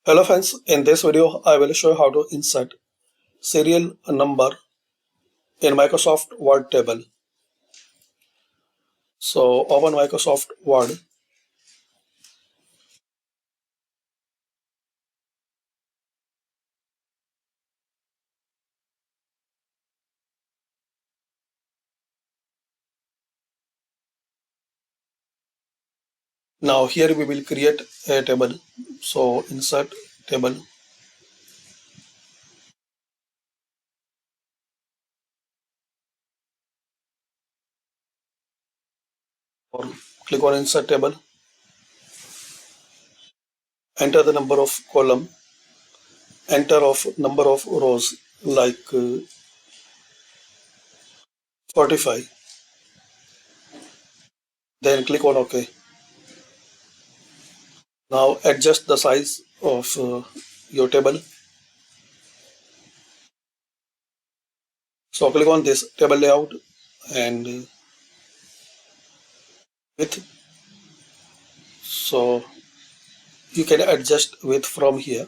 Hello friends, in this video I will show you how to insert serial number in Microsoft Word table. So open Microsoft Word. Now here we will create a table. So insert table or click on insert table. Enter the number of column, enter of number of rows like 45. Then click on OK. Now adjust the size of your table. So click on this table layout and width. So you can adjust width from here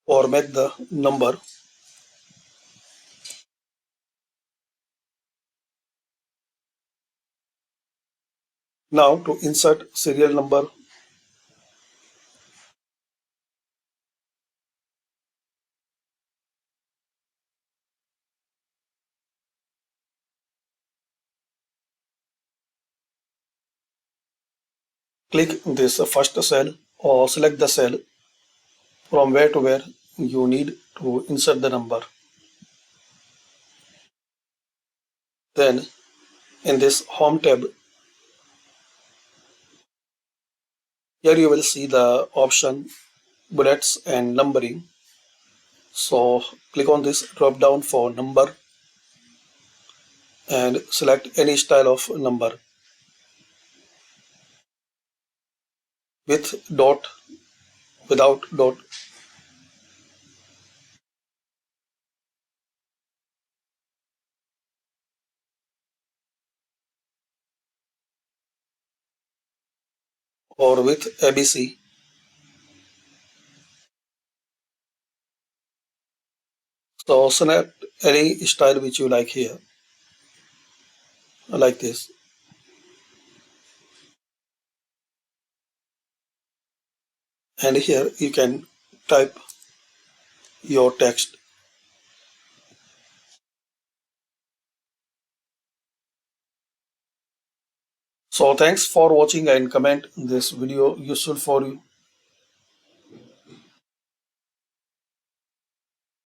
or make the number. Now to insert serial number, click this first cell or select the cell from where to where you need to insert the number. Then in this home tab, here you will see the option bullets and numbering. So click on this drop down for number and select any style of number with dot, without dot, or with ABC. So select any style which you like here, like this. And here you can type your text. So thanks for watching and comment this video useful for you.